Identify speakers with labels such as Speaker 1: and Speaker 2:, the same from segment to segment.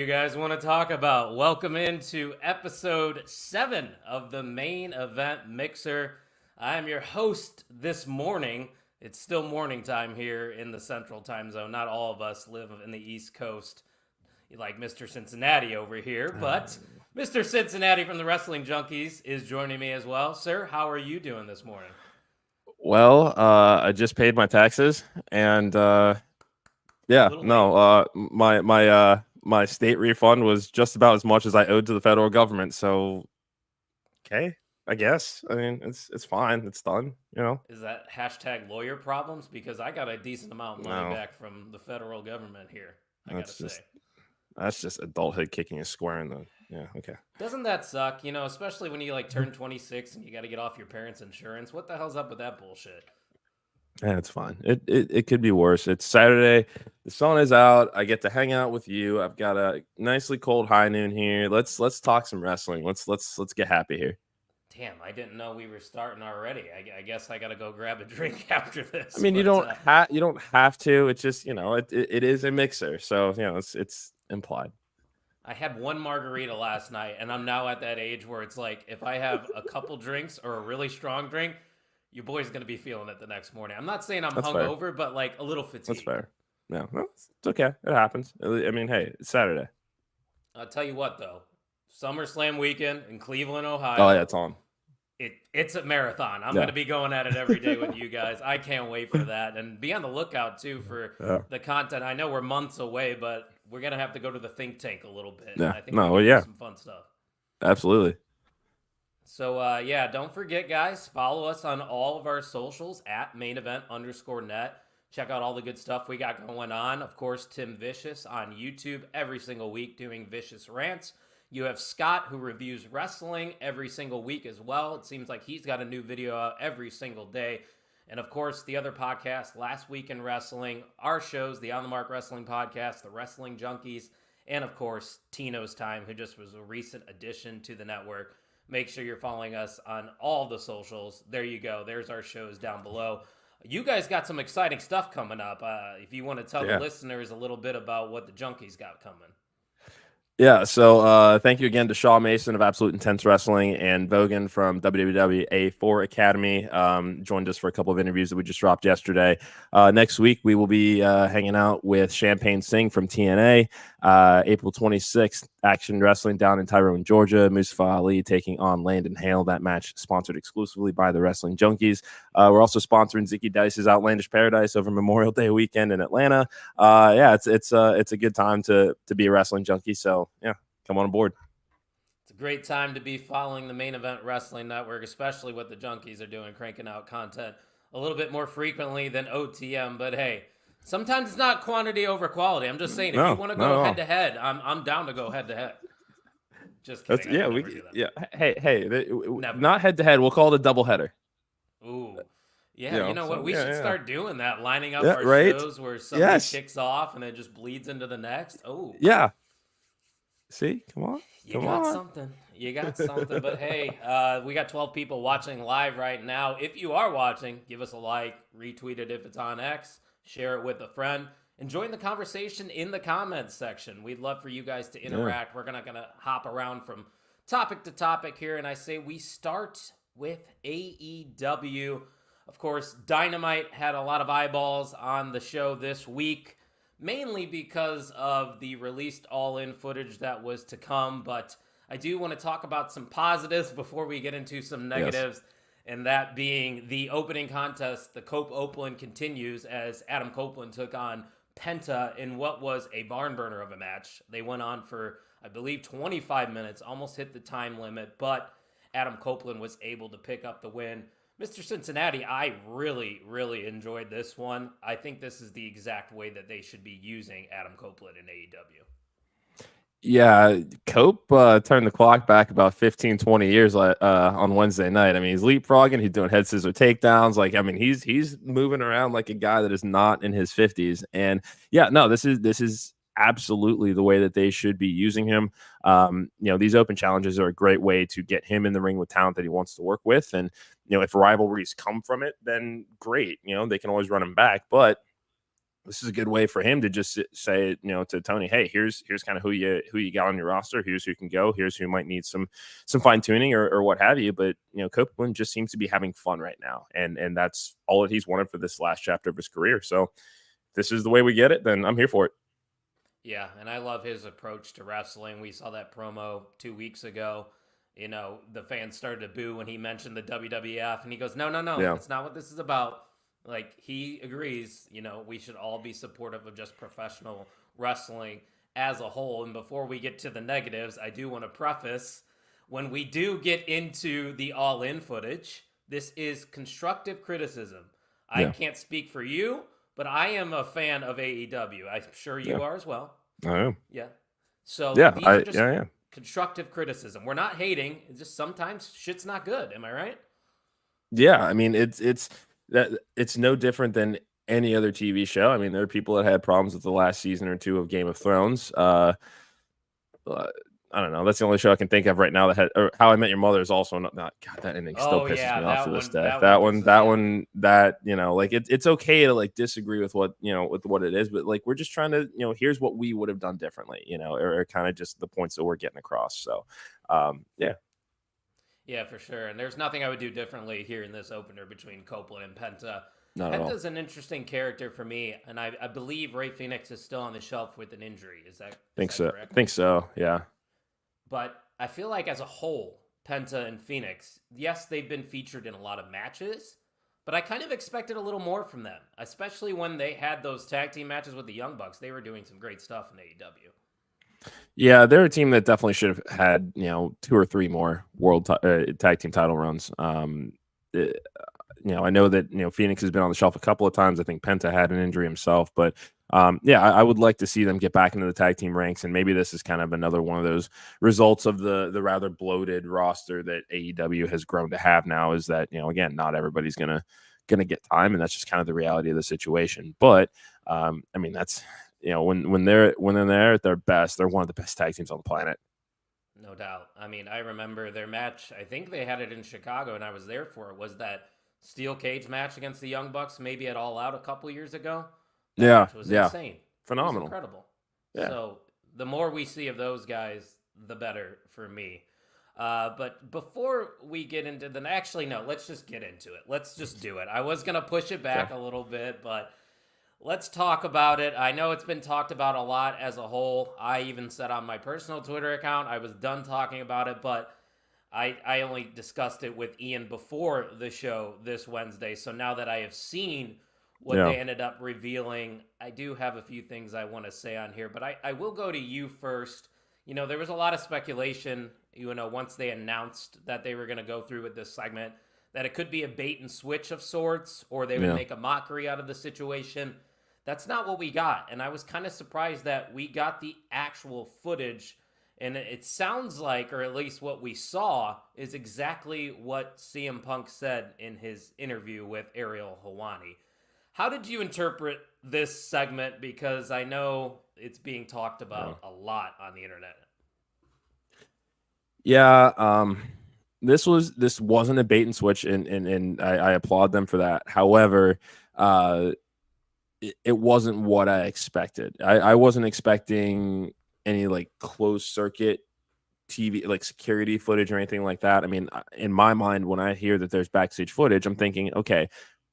Speaker 1: you guys want to talk about? Welcome into episode 7 of the Main Event Mixer. I am your host this morning. It's still morning time here in the Central Time Zone. Not all of us live in the East Coast like Mr. Cincinnati over here, but Mr. Cincinnati from the Wrestling Junkies is joining me as well. Sir, how are you doing this morning?
Speaker 2: Well, I just paid my taxes, and my state refund was just about as much as I owed to the federal government. So, okay, I guess. I mean, it's fine. It's done.
Speaker 1: Is that hashtag lawyer problems? Because I got a decent amount of money back from the federal government here, I gotta say.
Speaker 2: That's just adulthood kicking a square in the. Yeah, okay.
Speaker 1: Doesn't that suck? Especially when you turn 26 and you got to get off your parents' insurance. What the hell's up with that bullshit?
Speaker 2: Yeah, it's fine. It could be worse. It's Saturday. The sun is out. I get to hang out with you. I've got a nicely cold high noon here. Let's talk some wrestling. Let's get happy here.
Speaker 1: Damn, I didn't know we were starting already. I guess I got to go grab a drink after this.
Speaker 2: I mean, you don't have to. It's just it is a mixer, so it's implied.
Speaker 1: I had one margarita last night, and I'm now at that age where it's like if I have a couple drinks or a really strong drink, your boy's gonna be feeling it the next morning. I'm not saying I'm hungover, but like a little fatigued.
Speaker 2: That's fair. Yeah, no, it's okay. It happens. I mean, hey, it's Saturday.
Speaker 1: I'll tell you what, though, SummerSlam weekend in Cleveland, Ohio.
Speaker 2: Oh yeah, it's on.
Speaker 1: It's a marathon. I'm going to be going at it every day with you guys. I can't wait for that. And be on the lookout, too, for the content. I know we're months away, but we're going to have to go to the think tank a little bit.
Speaker 2: Yeah.
Speaker 1: I think we're do some fun stuff.
Speaker 2: Absolutely.
Speaker 1: So, don't forget, guys, follow us on all of our socials at mainevent_net. Check out all the good stuff we got going on. Of course, Tim Vicious on YouTube every single week doing Vicious Rants. You have Scott, who reviews wrestling every single week as well. It seems like he's got a new video out every single day. And, of course, the other podcast, Last Week in Wrestling, our shows, the On the Mark Wrestling Podcast, the Wrestling Junkies, and, of course, Tino's Time, who just was a recent addition to the network. Make sure you're following us on all the socials. There you go. There's our shows down below. You guys got some exciting stuff coming up. If you want to tell the listeners a little bit about what the Junkies got coming.
Speaker 2: Yeah, so thank you again to Shaw Mason of Absolute Intense Wrestling and Vogan from WWA4 Academy. Joined us for a couple of interviews that we just dropped yesterday. Next week, we will be hanging out with Champagne Singh from TNA. April 26th, Action Wrestling down in Tyrone, Georgia. Mustafa Ali taking on Landon Hale. That match sponsored exclusively by the Wrestling Junkies. We're also sponsoring Zicky Dice's Outlandish Paradise over Memorial Day weekend in Atlanta. It's a good time to be a wrestling junkie. So yeah, come on board.
Speaker 1: It's a great time to be following the Main Event Wrestling Network, especially what the Junkies are doing, cranking out content a little bit more frequently than OTM. But hey, sometimes it's not quantity over quality. I'm just saying, if you want to go head to head, I'm down to go head to head. Just kidding.
Speaker 2: Hey, not head to head. We'll call it a double header.
Speaker 1: Ooh. Yeah, you know what? We should start doing that, lining up our shows where somebody kicks off and it just bleeds into the next. Oh.
Speaker 2: Yeah. See? Come on.
Speaker 1: You got something. But hey, we got 12 people watching live right now. If you are watching, give us a like, retweet it if it's on X, share it with a friend, and join the conversation in the comments section. We'd love for you guys to interact. We're not going to hop around from topic to topic here, and I say we start with AEW. Of course, Dynamite had a lot of eyeballs on the show this week, mainly because of the released All-In footage that was to come, but I do want to talk about some positives before we get into some negatives, and that being the opening contest. The Cope Oakland continues as Adam Copeland took on Penta in what was a barn burner of a match. They went on for, I believe, 25 minutes, almost hit the time limit, but Adam Copeland was able to pick up the win. Mr. Cincinnati, I really, really enjoyed this one. I think this is the exact way that they should be using Adam Copeland in AEW.
Speaker 2: Yeah, Cope turned the clock back about 15, 20 years on Wednesday night. I mean, he's leapfrogging. He's doing head scissor takedowns. He's moving around like a guy that is not in his 50s. And yeah, no, this is absolutely the way that they should be using him. These open challenges are a great way to get him in the ring with talent that he wants to work with. And, if rivalries come from it, then great. They can always run him back. But this is a good way for him to just say, to Tony, hey, here's kind of who you got on your roster. Here's who can go. Here's who might need some fine tuning or what have you. But Copeland just seems to be having fun right now, and that's all that he's wanted for this last chapter of his career. So if this is the way we get it, then I'm here for it.
Speaker 1: Yeah, and I love his approach to wrestling. We saw that promo 2 weeks ago. The fans started to boo when he mentioned the WWF, and he goes, no,
Speaker 2: Yeah.
Speaker 1: that's not what this is about. Like, he agrees, we should all be supportive of just professional wrestling as a whole. And before we get to the negatives, I do want to preface, when we do get into the all-in footage, this is constructive criticism. I can't speak for you, but I am a fan of AEW. I'm sure you are as well.
Speaker 2: I am.
Speaker 1: Yeah. So
Speaker 2: these
Speaker 1: are just constructive criticism. We're not hating. It's just sometimes shit's not good. Am I right?
Speaker 2: Yeah. I mean, it's no different than any other TV show. I mean, there are people that had problems with the last season or two of Game of Thrones. I don't know. That's the only show I can think of right now that had. Or How I Met Your Mother is also not. God, that ending still pisses me off to this day. It's okay to disagree with what with what it is, but we're just trying to here's what we would have done differently, or kind of just the points that we're getting across. So, yeah.
Speaker 1: Yeah, for sure. And there's nothing I would do differently here in this opener between Copeland and Penta.
Speaker 2: Penta's
Speaker 1: an interesting character for me, and I believe Rey Fenix is still on the shelf with an injury. Is that correct?
Speaker 2: I think so. Yeah.
Speaker 1: But I feel like as a whole, Penta and Phoenix, yes, they've been featured in a lot of matches, but I kind of expected a little more from them, especially when they had those tag team matches with the Young Bucks. They were doing some great stuff in AEW.
Speaker 2: Yeah, they're a team that definitely should have had 2 or 3 more world tag team title runs. I know that Phoenix has been on the shelf a couple of times. I think Penta had an injury himself, but I would like to see them get back into the tag team ranks, and maybe this is kind of another one of those results of the rather bloated roster that AEW has grown to have now. Is that again, not everybody's gonna get time, and that's just kind of the reality of the situation. But I mean, that's when they're there at their best, they're one of the best tag teams on the planet.
Speaker 1: No doubt. I mean, I remember their match. I think they had it in Chicago, and I was there for it. Was that steel cage match against the Young Bucks, maybe at All Out a couple years ago? That was insane.
Speaker 2: Phenomenal.
Speaker 1: It was incredible.
Speaker 2: Yeah.
Speaker 1: So the more we see of those guys, the better for me. But before we get into let's just get into it. Let's just do it. I was going to push it back a little bit, but let's talk about it. I know it's been talked about a lot as a whole. I even said on my personal Twitter account, I was done talking about it, but I only discussed it with Ian before the show this Wednesday. So now that I have seen what they ended up revealing, I do have a few things I want to say on here, but I will go to you first. There was a lot of speculation, once they announced that they were going to go through with this segment, that it could be a bait and switch of sorts, or they would make a mockery out of the situation. That's not what we got, and I was kind of surprised that we got the actual footage, and it sounds like, or at least what we saw, is exactly what CM Punk said in his interview with Ariel Helwani. How did you interpret this segment? Because I know it's being talked about a lot on the internet.
Speaker 2: Yeah, this wasn't a bait and switch, and I applaud them for that. However, it wasn't what I expected. I wasn't expecting any closed circuit TV, security footage or anything like that. I mean, in my mind, when I hear that there's backstage footage, I'm thinking, okay,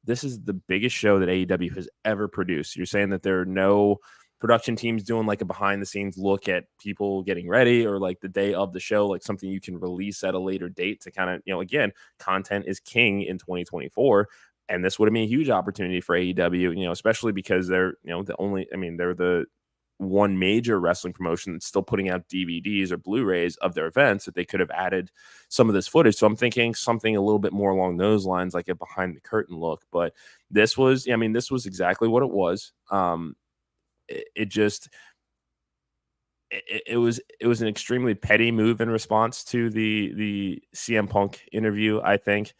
Speaker 2: this is the biggest show that AEW has ever produced. You're saying that there are no production teams doing a behind the scenes look at people getting ready, or the day of the show, something you can release at a later date to kind of, again, content is king in 2024. And this would have been a huge opportunity for AEW, especially because they're, they're the one major wrestling promotion that's still putting out DVDs or Blu-rays of their events, that they could have added some of this footage. So I'm thinking something a little bit more along those lines, like a behind the curtain look. But this was exactly what it was. It was an extremely petty move in response to the CM Punk interview, I think.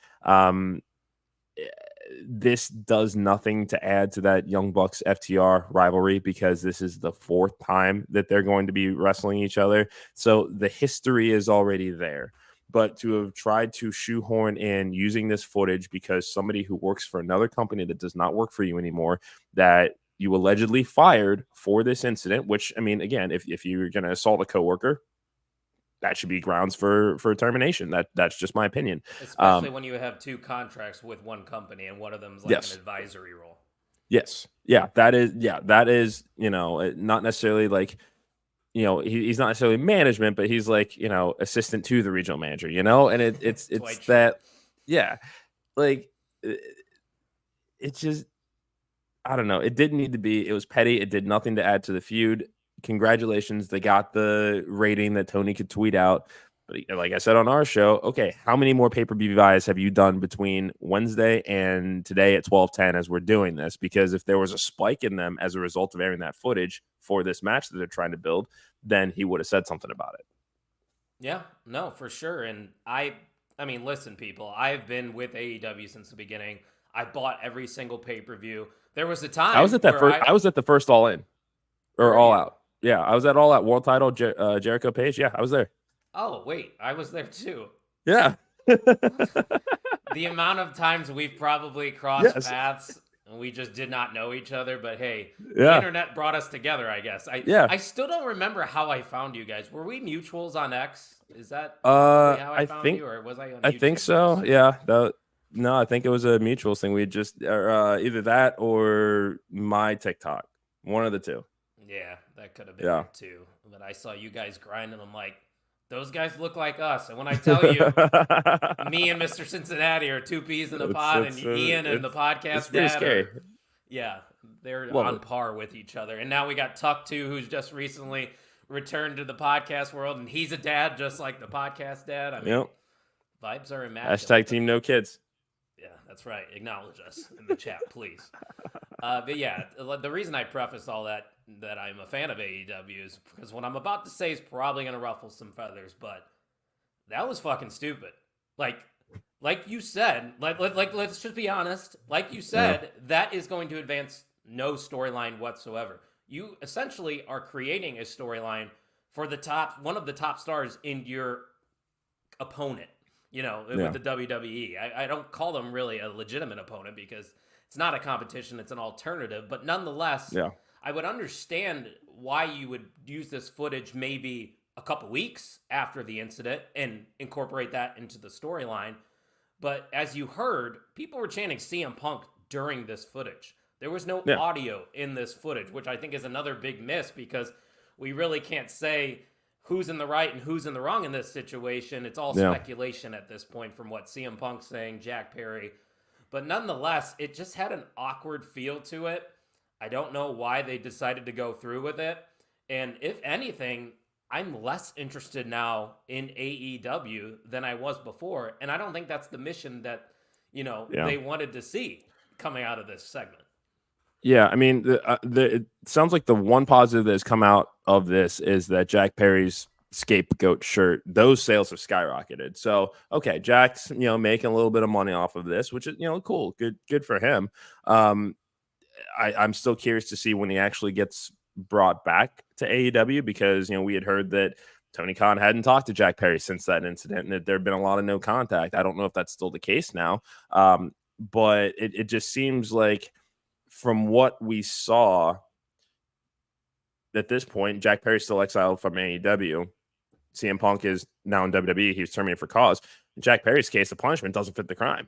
Speaker 2: This does nothing to add to that Young Bucks FTR rivalry, because this is the 4th time that they're going to be wrestling each other. So the history is already there. But to have tried to shoehorn in using this footage because somebody who works for another company that does not work for you anymore, that you allegedly fired for this incident, which, I mean, again, if you're going to assault a coworker, that should be grounds for termination. That's just my opinion.
Speaker 1: Especially when you have 2 contracts with one company and one of them is like an advisory role.
Speaker 2: Yes. Yeah. That is, not necessarily like, he's not necessarily management, but he's like, assistant to the regional manager, and it's that, yeah, like it's just, I don't know. It didn't need to be. It was petty. It did nothing to add to the feud. Congratulations. They got the rating that Tony could tweet out. But like I said on our show, okay, how many more pay-per-view buys have you done between Wednesday and today at 12:10 as we're doing this? Because if there was a spike in them as a result of airing that footage for this match that they're trying to build, then he would have said something about it.
Speaker 1: Yeah, no, for sure. And I mean, listen, people, I've been with AEW since the beginning. I bought every single pay-per-view. There was a time
Speaker 2: I was at that first. I was at the first All In or All Out. Yeah, I was at All Out World Title Jericho Page. Yeah, I was there.
Speaker 1: Oh wait, I was there too.
Speaker 2: Yeah.
Speaker 1: The amount of times we've probably crossed paths and we just did not know each other, but hey, the internet brought us together, I guess. I still don't remember how I found you guys. Were we mutuals on X? Is that how I found you, or was I on YouTube?
Speaker 2: I think so. Yeah. No, I think it was a mutuals thing. We just either that or my TikTok. One of the two.
Speaker 1: Yeah, that could have been it too. But I saw you guys grind, and I'm like, those guys look like us. And when I tell you, me and Mr. Cincinnati are 2 peas in a pod, and Ian and the podcast dad,
Speaker 2: scary.
Speaker 1: They're on par with each other. And now we got Tuck too, who's just recently returned to the podcast world, and he's a dad just like the podcast dad. I mean, vibes are immaculate.
Speaker 2: #team no kids.
Speaker 1: Yeah, that's right. Acknowledge us in the chat, please. But yeah, the reason I preface all that I'm a fan of AEW is because what I'm about to say is probably going to ruffle some feathers, but that was fucking stupid. Like you said, let's just be honest. Like you said, that is going to advance no storyline whatsoever. You essentially are creating a storyline for one of the top stars in your opponent. With the WWE. I don't call them really a legitimate opponent because it's not a competition, it's an alternative. But nonetheless, I would understand why you would use this footage maybe a couple weeks after the incident and incorporate that into the storyline. But as you heard, people were chanting CM Punk during this footage. There was no audio in this footage, which I think is another big miss because we really can't say who's in the right and who's in the wrong in this situation. It's all speculation at this point from what CM Punk's saying, Jack Perry. But nonetheless, it just had an awkward feel to it. I don't know why they decided to go through with it. And if anything, I'm less interested now in AEW than I was before. And I don't think that's the mission that, they wanted to see coming out of this segment.
Speaker 2: Yeah, I mean, it sounds like the one positive that has come out of this is that Jack Perry's scapegoat shirt, those sales have skyrocketed. So, okay, Jack's, making a little bit of money off of this, which is, cool. Good for him. I'm still curious to see when he actually gets brought back to AEW because, we had heard that Tony Khan hadn't talked to Jack Perry since that incident and that there'd been a lot of no contact. I don't know if that's still the case now. But it just seems like from what we saw at this point, Jack Perry's still exiled from AEW. CM Punk is now in WWE. He was terminated for cause. In Jack Perry's case, the punishment doesn't fit the crime.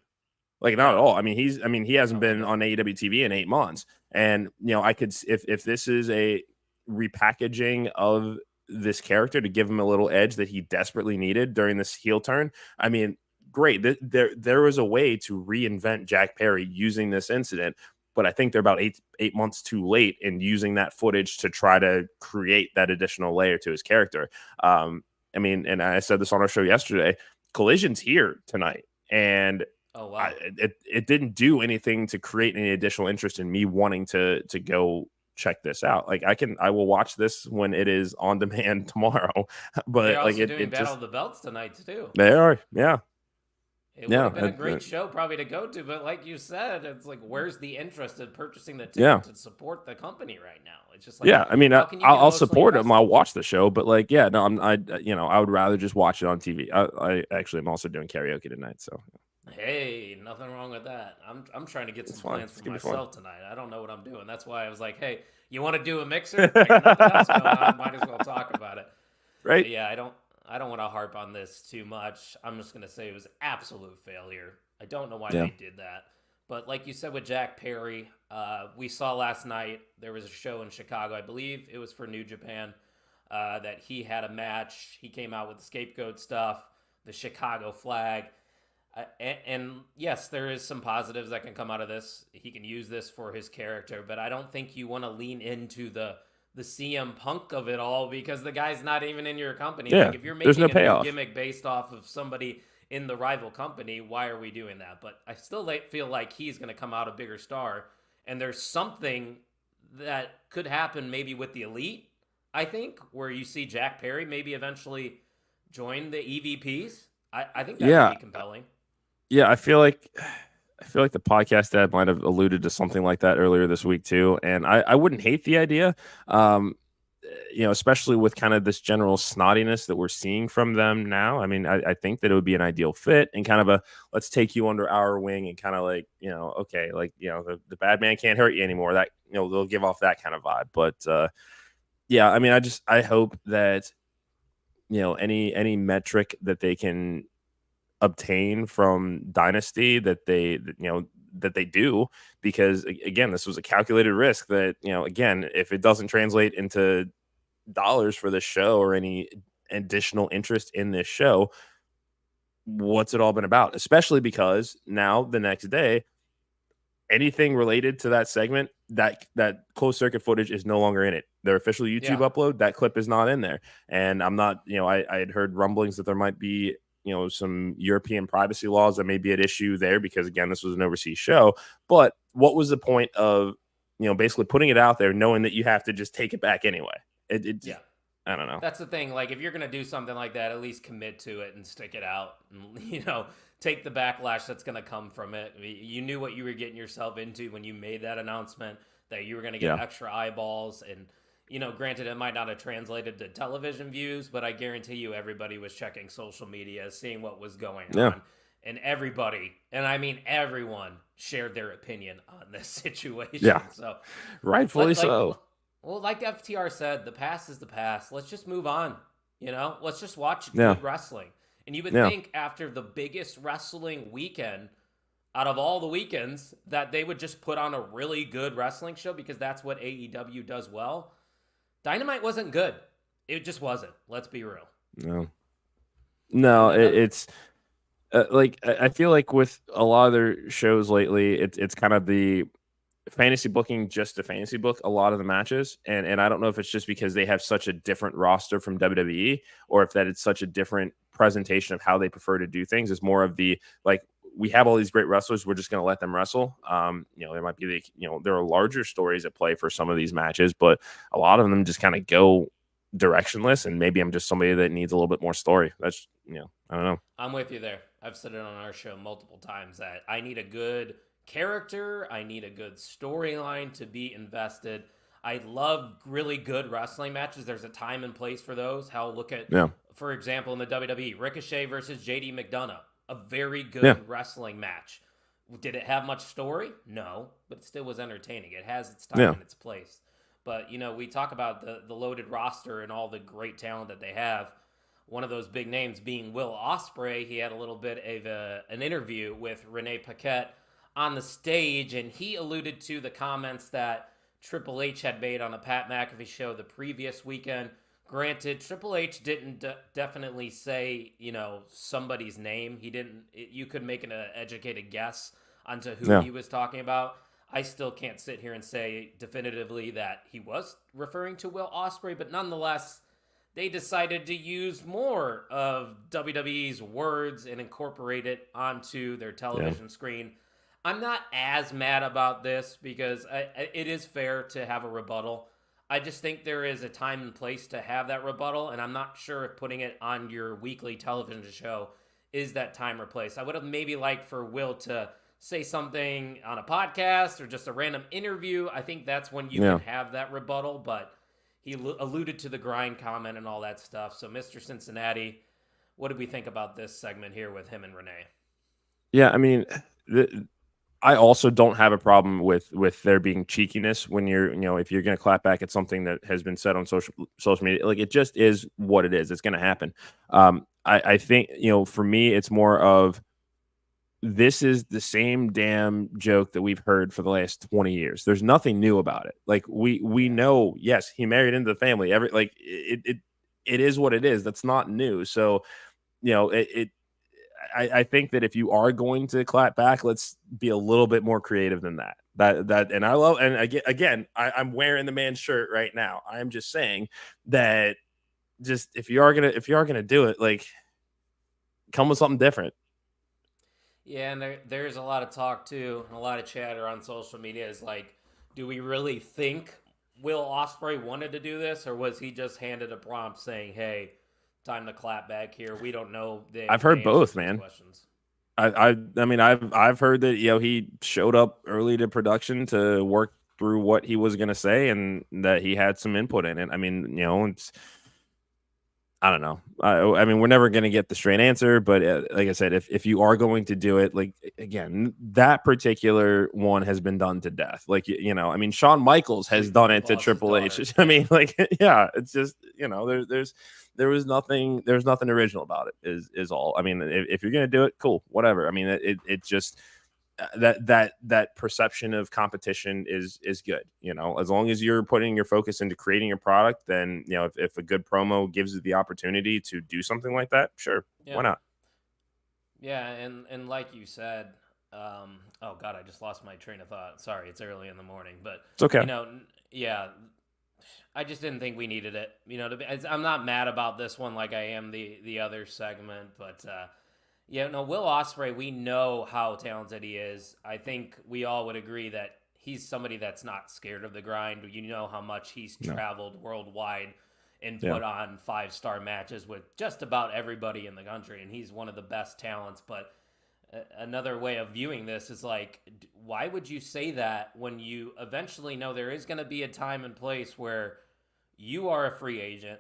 Speaker 2: Like, not at all. I mean, he hasn't been on AEW TV in 8 months. And, I could, if this is a repackaging of this character to give him a little edge that he desperately needed during this heel turn, I mean, great. There was a way to reinvent Jack Perry using this incident, but I think they're about eight months too late in using that footage to try to create that additional layer to his character. I mean, and I said this on our show yesterday, Collision's here tonight, and it didn't do anything to create any additional interest in me wanting to go check this out. Like I will watch this when it is on demand tomorrow. But
Speaker 1: they're also
Speaker 2: like
Speaker 1: doing Battle of the Belts tonight too.
Speaker 2: They are, yeah.
Speaker 1: It would have been a great show probably to go to, but like you said, it's like, where's the interest in purchasing the ticket to support the company right now? It's just like,
Speaker 2: I mean, I'll support them. I'll watch the show, but like, I would rather just watch it on TV. I actually am also doing karaoke tonight, so
Speaker 1: Hey, nothing wrong with that. I'm trying to get
Speaker 2: It's
Speaker 1: some
Speaker 2: fun.
Speaker 1: plans
Speaker 2: It's
Speaker 1: for
Speaker 2: gonna be fun,
Speaker 1: myself tonight. I don't know what I'm doing. That's why I was like, hey, you want to do a mixer? I got nothing else going on. Might as well talk about it.
Speaker 2: right?
Speaker 1: But yeah, I don't want to harp on this too much. I'm just gonna say it was absolute failure. I don't know why
Speaker 2: Yeah,
Speaker 1: they did that. But like you said with Jack Perry, we saw last night there was a show in Chicago. I believe it was for New Japan. That he had a match. He came out with the scapegoat stuff, the Chicago flag. And yes, there is some positives that can come out of this. He can use this for his character, but I don't think you want to lean into the CM Punk of it all because the guy's not even in your company. Like
Speaker 2: yeah.
Speaker 1: if you're
Speaker 2: There's no
Speaker 1: making a new
Speaker 2: payoff.
Speaker 1: gimmick based off of somebody in the rival company, why are we doing that? But I still feel like he's going to come out a bigger star, and there's something that could happen maybe with the Elite. I think where you see Jack Perry maybe eventually join the EVPs. I think that would
Speaker 2: Yeah,
Speaker 1: be compelling.
Speaker 2: yeah. I feel like the podcast dad might have alluded to something like that earlier this week too, and I wouldn't hate the idea. Um, especially with kind of this general snottiness that we're seeing from them now. I mean, I think that it would be an ideal fit and kind of a let's take you under our wing and kind of like, okay, like, the bad man can't hurt you anymore. That, they'll give off that kind of vibe. But yeah, I mean, I hope that, any metric that they can obtain from Dynasty that they do, because again, this was a calculated risk that, again, if it doesn't translate into dollars for this show or any additional interest in this show, what's it all been about? Especially because now the next day, anything related to that segment, that closed circuit footage is no longer in it. Their official YouTube
Speaker 1: Yeah.
Speaker 2: upload, that clip is not in there. And I'm not, I had heard rumblings that there might be, some European privacy laws that may be at issue there because again, this was an overseas show. But what was the point of, basically putting it out there knowing that you have to just take it back anyway? It
Speaker 1: Yeah.
Speaker 2: just, I don't know.
Speaker 1: That's the thing. Like, if you're going to do something like that, at least commit to it and stick it out and, take the backlash that's going to come from it. You knew what you were getting yourself into when you made that announcement that you were going to get
Speaker 2: Yeah.
Speaker 1: extra eyeballs. And, granted, it might not have translated to television views, but I guarantee you everybody was checking social media, seeing what was going
Speaker 2: Yeah.
Speaker 1: on. And everybody, and I mean everyone, shared their opinion on this situation.
Speaker 2: Yeah.
Speaker 1: So,
Speaker 2: Rightfully so.
Speaker 1: well, like FTR said, the past is the past. Let's just move on. Let's just watch
Speaker 2: Yeah.
Speaker 1: good wrestling. And you would
Speaker 2: Yeah.
Speaker 1: think after the biggest wrestling weekend out of all the weekends that they would just put on a really good wrestling show because that's what AEW does well. Dynamite wasn't good. It just wasn't. Let's be real.
Speaker 2: No. No,
Speaker 1: And
Speaker 2: it's like I feel like with a lot of their shows lately, it's kind of the fantasy booking just to fantasy book a lot of the matches, and I don't know if it's just because they have such a different roster from WWE or if that it's such a different presentation of how they prefer to do things. It's more of the like we have all these great wrestlers, we're just going to let them wrestle. There might be there are larger stories at play for some of these matches, but a lot of them just kind of go directionless, and maybe I'm just somebody that needs a little bit more story. That's I don't know.
Speaker 1: I'm with you there. I've said it on our show multiple times that I need a good character. I need a good storyline to be invested. I love really good wrestling matches. There's a time and place for those. Hell, look at,
Speaker 2: Yeah.
Speaker 1: for example, in the WWE, Ricochet versus JD McDonough. A very good
Speaker 2: Yeah.
Speaker 1: wrestling match. Did it have much story? No, but it still was entertaining. It has its time
Speaker 2: Yeah.
Speaker 1: and its place. But, we talk about the loaded roster and all the great talent that they have. One of those big names being Will Ospreay. He had a little bit of an interview with Renee Paquette on the stage, and he alluded to the comments that Triple H had made on a Pat McAfee show the previous weekend. Granted, Triple H didn't definitely say, somebody's name. He didn't. You could make an educated guess onto who
Speaker 2: Yeah.
Speaker 1: he was talking about. I still can't sit here and say definitively that he was referring to Will Ospreay, but nonetheless, they decided to use more of WWE's words and incorporate it onto their television screen. I'm not as mad about this because it is fair to have a rebuttal. I just think there is a time and place to have that rebuttal, and I'm not sure if putting it on your weekly television show is that time or place. I would have maybe liked for Will to say something on a podcast or just a random interview. I think that's when you can have that rebuttal, but he alluded to the grind comment and all that stuff. So, Mr. Cincinnati, what did we think about this segment here with him and Renee?
Speaker 2: Yeah, I mean, I also don't have a problem with there being cheekiness when if you're going to clap back at something that has been said on social media. Like, it just is what it is. It's going to happen. I think for me, it's more of, this is the same damn joke that we've heard for the last 20 years. There's nothing new about it. Like, we
Speaker 1: Yeah.
Speaker 2: know, yes, he married into the family. It is what it is. That's not new. So, I think that if you are going to clap back, let's be a little bit more creative than that. And I love, and again, I'm wearing the man's shirt right now. I'm just saying that, just if you are gonna do it, like, come with something different.
Speaker 1: Yeah, and there's a lot of talk too, and a lot of chatter on social media is like, do we really think Will Ospreay wanted to do this, or was he just handed a prompt saying, "Hey, time to clap back here"? We don't know
Speaker 2: I've
Speaker 1: the
Speaker 2: heard
Speaker 1: answers
Speaker 2: both,
Speaker 1: to these
Speaker 2: man.
Speaker 1: questions.
Speaker 2: I mean, I've heard that he showed up early to production to work through what he was gonna say, and that he had some input in it. I mean, it's, I don't know. I mean, we're never going to get the straight answer, but like I said, if you are going to do it, like, again, that particular one has been done to death. Like, I mean, Shawn Michaels has
Speaker 1: Sleeping
Speaker 2: done
Speaker 1: with the
Speaker 2: it to
Speaker 1: boss's
Speaker 2: Triple H.
Speaker 1: daughter.
Speaker 2: I
Speaker 1: Yeah.
Speaker 2: mean, like, yeah, it's just, there's nothing original about it, is all. I mean, if you're going to do it, cool, whatever. I mean, it just, that perception of competition is good. As long as you're putting your focus into creating a product, then if a good promo gives you the opportunity to do something like that, sure, why
Speaker 1: Yeah.
Speaker 2: not?
Speaker 1: Yeah, and like you said, oh god, I just lost my train of thought. Sorry, it's early in the morning, but
Speaker 2: It's okay.
Speaker 1: yeah, I just didn't think we needed it. I'm not mad about this one like I am the other segment, but yeah, no, Will Ospreay, we know how talented he is. I think we all would agree that he's somebody that's not scared of the grind. You know how much he's
Speaker 2: No.
Speaker 1: traveled worldwide and
Speaker 2: Yeah.
Speaker 1: put on 5-star matches with just about everybody in the country, and he's one of the best talents. But another way of viewing this is like, why would you say that when you eventually know there is going to be a time and place where you are a free agent?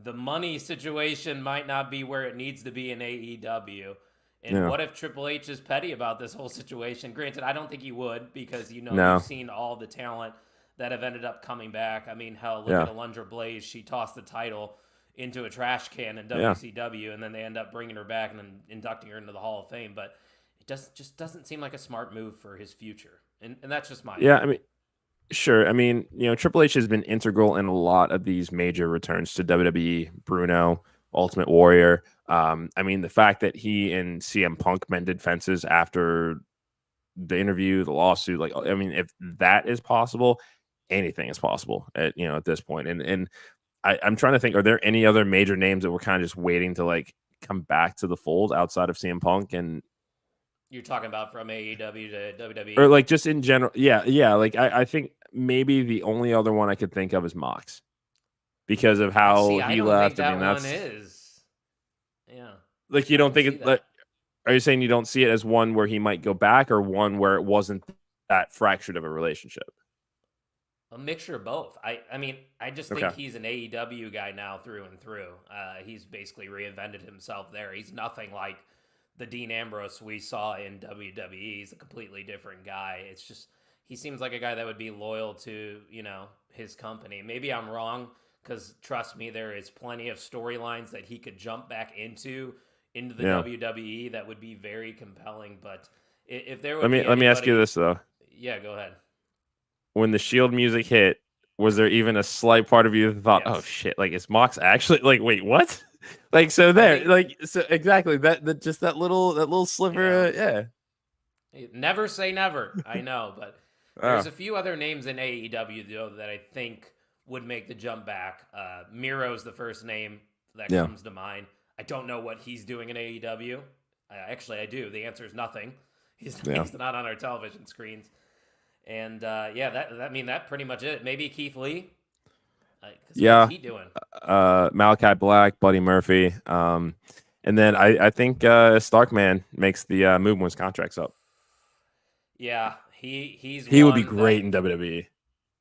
Speaker 1: The money situation might not be where it needs to be in AEW. And
Speaker 2: Yeah.
Speaker 1: what if Triple H is petty about this whole situation? Granted, I don't think he would, because you've
Speaker 2: No.
Speaker 1: seen all the talent that have ended up coming back. I mean, hell, look at
Speaker 2: Yeah.
Speaker 1: Alundra Blaze. She tossed the title into a trash can in
Speaker 2: Yeah.
Speaker 1: WCW, and then they end up bringing her back and then inducting her into the Hall of Fame. But it just doesn't seem like a smart move for his future. And that's just my
Speaker 2: Yeah. I
Speaker 1: opinion.
Speaker 2: mean, sure. I mean, Triple H has been integral in a lot of these major returns to WWE. Bruno, Ultimate Warrior. I mean, the fact that he and CM Punk mended fences after the interview, the lawsuit, like, I mean, if that is possible, anything is possible at this point. And I'm trying to think, are there any other major names that we're kind of just waiting to, like, come back to the fold outside of CM Punk, and
Speaker 1: You're talking about from AEW to
Speaker 2: or
Speaker 1: WWE?
Speaker 2: like just in general? Yeah, yeah. Like, I think maybe the only other one I could think of is Mox, because of how
Speaker 1: See, I
Speaker 2: he
Speaker 1: don't think
Speaker 2: left. I
Speaker 1: that
Speaker 2: mean,
Speaker 1: one
Speaker 2: that's
Speaker 1: is. Yeah,
Speaker 2: like, you
Speaker 1: I
Speaker 2: don't
Speaker 1: don't
Speaker 2: think
Speaker 1: see
Speaker 2: it. Like,
Speaker 1: that.
Speaker 2: are you saying you don't see it as one where he might go back, or one where it wasn't that fractured of a relationship?
Speaker 1: A mixture of both. I mean, I just think
Speaker 2: Okay.
Speaker 1: he's an AEW guy now through and through. He's basically reinvented himself there. He's nothing like the Dean Ambrose we saw in WWE. He's a completely different guy. It's just he seems like a guy that would be loyal to his company. Maybe I'm wrong, because trust me, there is plenty of storylines that he could jump back into the
Speaker 2: Yeah.
Speaker 1: WWE that would be very compelling. But if there
Speaker 2: Let
Speaker 1: would
Speaker 2: me
Speaker 1: be
Speaker 2: let me ask you
Speaker 1: anybody,
Speaker 2: this though.
Speaker 1: yeah, go ahead.
Speaker 2: When the Shield music hit, was there even a slight part of you that thought, "Oh
Speaker 1: Yes,
Speaker 2: shit, like, is Mox actually, like, wait, what?" Like, so
Speaker 1: I
Speaker 2: there,
Speaker 1: think
Speaker 2: like, so exactly that just that little sliver,
Speaker 1: yeah.
Speaker 2: yeah.
Speaker 1: Never say never. I know, but there's
Speaker 2: Oh,
Speaker 1: a few other names in AEW though that I think would make the jump back. Miro's the first name that
Speaker 2: yeah.
Speaker 1: comes to mind. I don't know what he's doing in AEW. Actually, I do. The answer is nothing.
Speaker 2: Yeah.
Speaker 1: He's not on our television screens. And yeah, I mean that pretty much it. Maybe Keith Lee, because what's
Speaker 2: Yeah.
Speaker 1: he doing?
Speaker 2: Malachi Black, Buddy Murphy. And then I think Starkman makes the move when his contract's up.
Speaker 1: Yeah, he's
Speaker 2: He would be
Speaker 1: one
Speaker 2: great
Speaker 1: that,
Speaker 2: in WWE.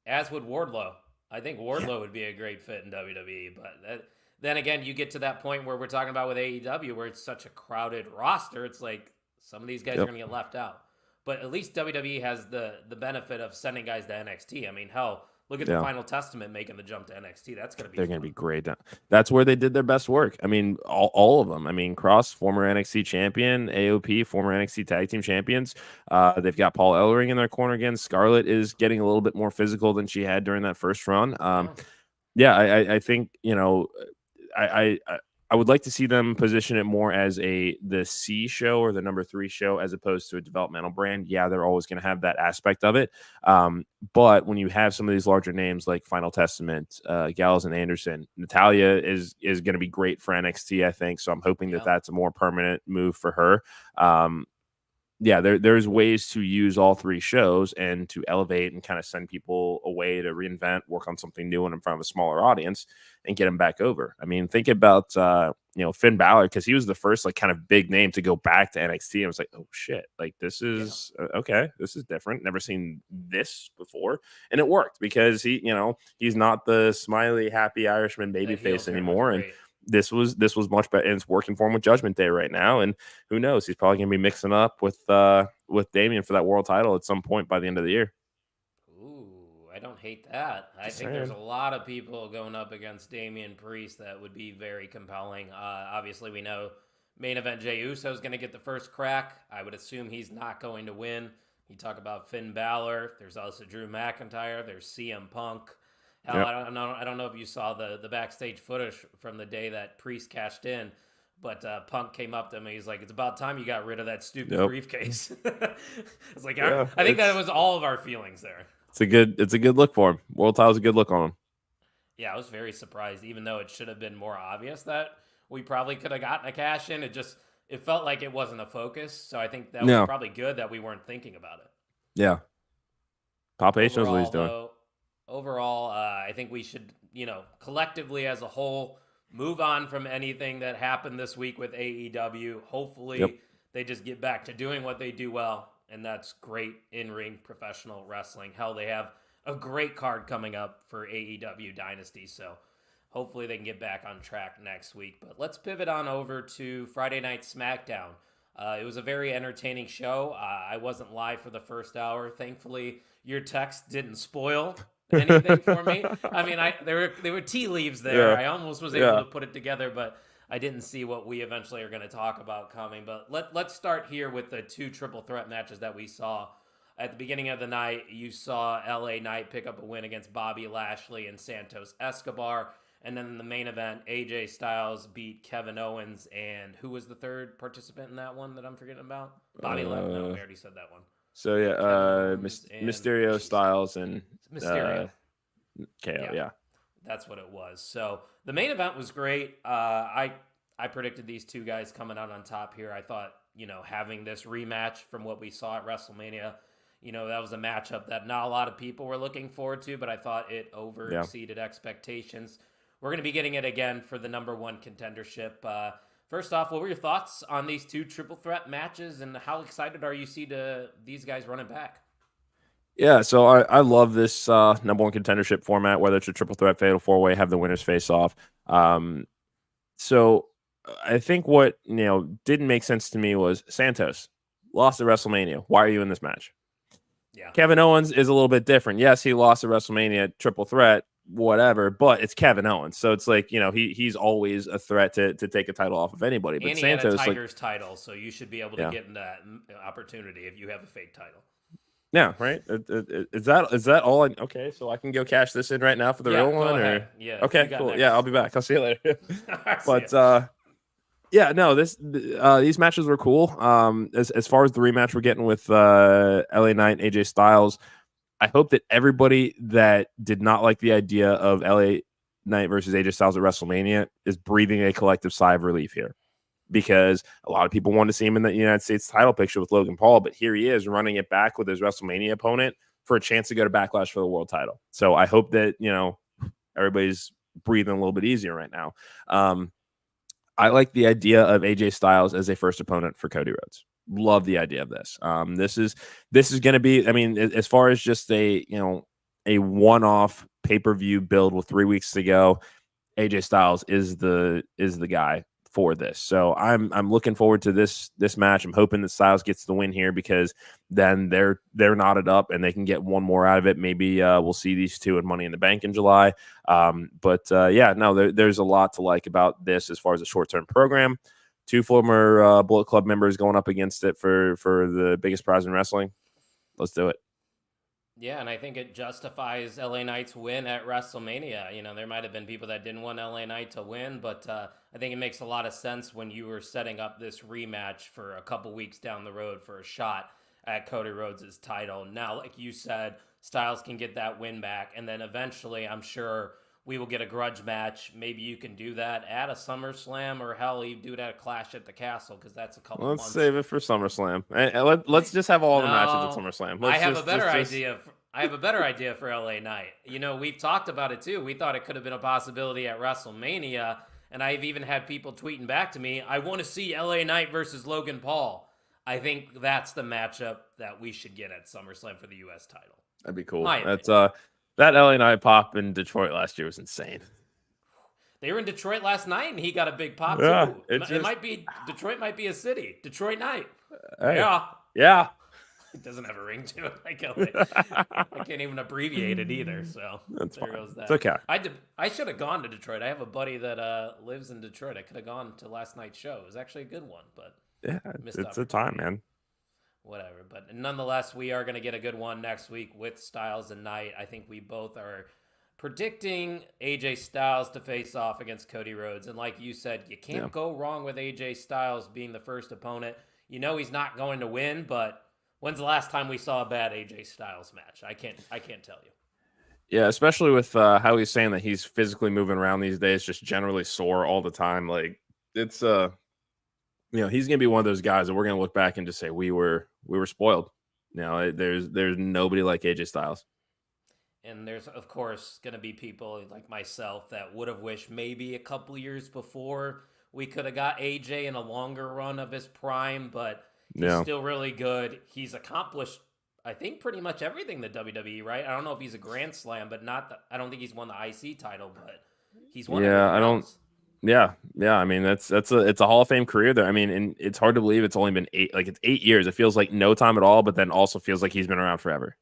Speaker 1: as would Wardlow. I think
Speaker 2: Yeah.
Speaker 1: Wardlow would be a great fit in WWE, but then again, you get to that point where we're talking about with AEW, where it's such a crowded roster. It's like Some of these guys are going to get left out. But at least WWE has the benefit of sending guys to NXT. I mean, hell, look at the Final Testament making the jump to NXT. That's going to be
Speaker 2: They're going to be great. That's where they did their best work. I mean, all of them. I mean, Cross, former NXT champion, AOP, former NXT tag team champions. They've got Paul Ellering in their corner again. Scarlett is getting a little bit more physical than she had during that first run. I think, I would like to see them position it more as the C show or the number 3 show as opposed to a developmental brand. Yeah, they're always going to have that aspect of it. But when you have some of these larger names like Final Testament, Gallows and Anderson, Natalya is going to be great for NXT, I think. So I'm hoping that that's a more permanent move for her. There's ways to use all 3 shows and to elevate and kind of send people away to reinvent, work on something new in front of a smaller audience and get them back over. I mean, think about, Finn Balor, because he was the first like kind of big name to go back to NXT. I was like, oh shit, like this is okay. This is different. Never seen this before. And it worked because he's not the smiley, happy Irishman babyface anymore. And this was much better, and it's working for him with Judgment Day right now. And who knows? He's probably going to be mixing up with Damian for that world title at some point by the end of the year.
Speaker 1: Ooh, I don't hate that. I think there's a lot of people going up against Damian Priest that would be very compelling. Obviously, we know main event Jey Uso is going to get the first crack. I would assume he's not going to win. You talk about Finn Balor. There's also Drew McIntyre. There's CM Punk. Hell, I don't know if you saw the backstage footage from the day that Priest cashed in, but Punk came up to him and he's like, "It's about time you got rid of that stupid briefcase." It's like I think that was all of our feelings there.
Speaker 2: It's a good look for him. World title's a good look on him.
Speaker 1: Yeah, I was very surprised, even though it should have been more obvious that we probably could have gotten a cash in. It felt like it wasn't a focus, so I think that was probably good that we weren't thinking about it.
Speaker 2: Yeah, Pop H knows what he's doing.
Speaker 1: Overall, I think we should, collectively as a whole, move on from anything that happened this week with AEW. Hopefully, they just get back to doing what they do well, and that's great in-ring professional wrestling. Hell, they have a great card coming up for AEW Dynasty, so hopefully they can get back on track next week. But let's pivot on over to Friday Night SmackDown. It was a very entertaining show. I wasn't live for the first hour. Thankfully, your text didn't spoil anything for me. I mean, there were tea leaves there. I almost was able to put it together, but I didn't see what we eventually are going to talk about coming. But let's start here with the 2 triple threat matches that we saw. At the beginning of the night, you saw LA Knight pick up a win against Bobby Lashley and Santos Escobar. And then in the main event, AJ Styles beat Kevin Owens. And who was the third participant in that one that I'm forgetting about? Bobby Lashley. No, we already said that one.
Speaker 2: So Mysterio, Styles, and
Speaker 1: Mysterio.
Speaker 2: KO,
Speaker 1: That's what it was. So the main event was great. I predicted these 2 guys coming out on top here. I thought, having this rematch from what we saw at WrestleMania, that was a matchup that not a lot of people were looking forward to, but I thought it exceeded expectations. We're going to be getting it again for the number 1 contendership. First off, what were your thoughts on these 2 triple threat matches, and how excited are you to these guys running back?
Speaker 2: Yeah, so I love this number 1 contendership format, whether it's a triple threat, fatal 4-way, have the winners face off. So I think what didn't make sense to me was Santos lost at WrestleMania. Why are you in this match?
Speaker 1: Yeah,
Speaker 2: Kevin Owens is a little bit different. Yes, he lost at WrestleMania triple threat, whatever, but it's Kevin Owens, so it's like he's always a threat to take a title off of anybody. But
Speaker 1: and he
Speaker 2: Santos
Speaker 1: had a Tigers title, so you should be able to get in that opportunity if you have a fake title.
Speaker 2: Yeah, right. Is that all? Okay, so I can go cash this in right now for the real one,
Speaker 1: or yeah?
Speaker 2: Okay, cool.
Speaker 1: Next.
Speaker 2: Yeah, I'll be back. I'll see you later. But these matches were cool. As far as the rematch we're getting with LA Knight and AJ Styles, I hope that everybody that did not like the idea of LA Knight versus AJ Styles at WrestleMania is breathing a collective sigh of relief here, because a lot of people want to see him in the United States title picture with Logan Paul, but here he is running it back with his WrestleMania opponent for a chance to go to Backlash for the world title. So I hope that, everybody's breathing a little bit easier right now. I like the idea of AJ Styles as a first opponent for Cody Rhodes. Love the idea of this. This is going to be, I mean, as far as just a one-off pay-per-view build with 3 weeks to go, AJ Styles is the guy for this. So I'm looking forward to this match. I'm hoping that Styles gets the win here, because then they're knotted up and they can get one more out of it. Maybe we'll see these two in Money in the Bank in July. There's a lot to like about this as far as a short-term program. Two former Bullet Club members going up against it for the biggest prize in wrestling. Let's do it.
Speaker 1: Yeah, and I think it justifies LA Knight's win at WrestleMania. There might have been people that didn't want LA Knight to win, but I think it makes a lot of sense when you were setting up this rematch for a couple weeks down the road for a shot at Cody Rhodes' title. Now, like you said, Styles can get that win back, and then eventually I'm sure we will get a grudge match. Maybe you can do that at a SummerSlam, or hell, you do it at a Clash at the Castle, because that's a couple months.
Speaker 2: Let's save it for SummerSlam. Let's just have all the matches at SummerSlam.
Speaker 1: I have a better idea. I have a better idea for LA Knight. We've talked about it too. We thought it could have been a possibility at WrestleMania, and I've even had people tweeting back to me, I want to see LA Knight versus Logan Paul. I think that's the matchup that we should get at SummerSlam for the U.S. title.
Speaker 2: That'd be cool. That LA Knight pop in Detroit last year was insane.
Speaker 1: They were in Detroit last night, and he got a big pop too. It might be Detroit. Might be a city. Detroit Knight.
Speaker 2: Hey. Yeah.
Speaker 1: It doesn't have a ring to it. I can't even abbreviate it either. So
Speaker 2: that's
Speaker 1: there
Speaker 2: fine.
Speaker 1: goes that.
Speaker 2: It's okay.
Speaker 1: I should have gone to Detroit. I have a buddy that lives in Detroit. I could have gone to last night's show. It was actually a good one, but
Speaker 2: yeah, it's a time, man.
Speaker 1: Whatever. But nonetheless, we are going to get a good one next week with Styles and Knight. I think we both are predicting AJ Styles to face off against Cody Rhodes. And like you said, you can't go wrong with AJ Styles being the first opponent. He's not going to win, but when's the last time we saw a bad AJ Styles match? I can't tell you.
Speaker 2: Yeah, especially with how he's saying that he's physically moving around these days, just generally sore all the time. Like, it's he's gonna be one of those guys that we're gonna look back and just say we were spoiled. There's nobody like AJ Styles.
Speaker 1: And there's, of course, going to be people like myself that would have wished maybe a couple years before we could have got AJ in a longer run of his prime, but he's still really good. He's accomplished, I think, pretty much everything the WWE, right? I don't know if he's a Grand Slam, but I don't think he's won the IC title, but he's won everything else.
Speaker 2: Yeah. I mean, it's a Hall of Fame career there. I mean, and it's hard to believe it's only been 8 years. It feels like no time at all, but then also feels like he's been around forever,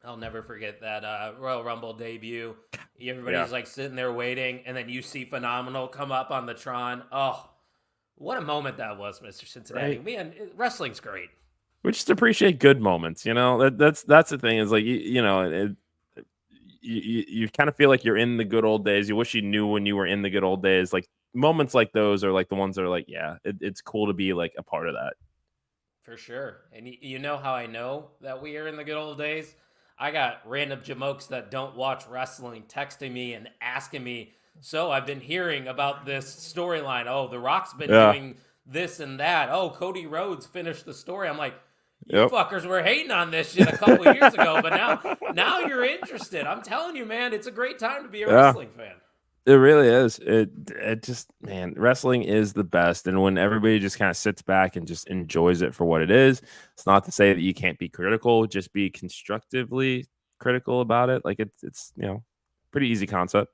Speaker 1: I'll never forget that Royal Rumble debut. Everybody's like sitting there waiting, and then you see Phenomenal come up on the Tron. Oh, what a moment that was, Mr. Cincinnati.
Speaker 2: Right.
Speaker 1: Man, wrestling's great.
Speaker 2: We just appreciate good moments, That's the thing, is like you kind of feel like you're in the good old days. You wish you knew when you were in the good old days. Like, moments like those are like the ones that are like, it's cool to be like a part of that.
Speaker 1: For sure. And you know how I know that we are in the good old days? I got random jamokes that don't watch wrestling texting me and asking me, so I've been hearing about this storyline. Oh, The Rock's been doing this and that. Oh, Cody Rhodes finished the story. I'm like, you fuckers were hating on this shit a couple of years ago, but now you're interested. I'm telling you, man, it's a great time to be a wrestling fan.
Speaker 2: It really is. It just, man, wrestling is the best. And when everybody just kind of sits back and just enjoys it for what it is, it's not to say that you can't be critical, just be constructively critical about it. Like, it's pretty easy concept.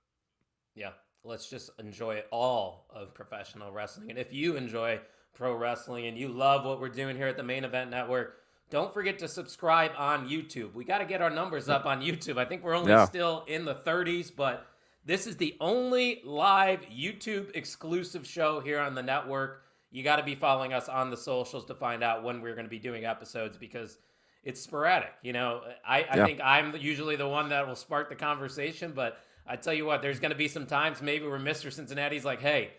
Speaker 1: Yeah. Let's just enjoy all of professional wrestling. And if you enjoy pro wrestling and you love what we're doing here at the Main Event Network, don't forget to subscribe on YouTube. We got to get our numbers up on YouTube. I think we're only still in the 30s, but this is the only live YouTube exclusive show here on the network. You got to be following us on the socials to find out when we're going to be doing episodes, because it's sporadic. I think I'm usually the one that will spark the conversation, but I tell you what, there's going to be some times maybe where Mr. Cincinnati's like, hey,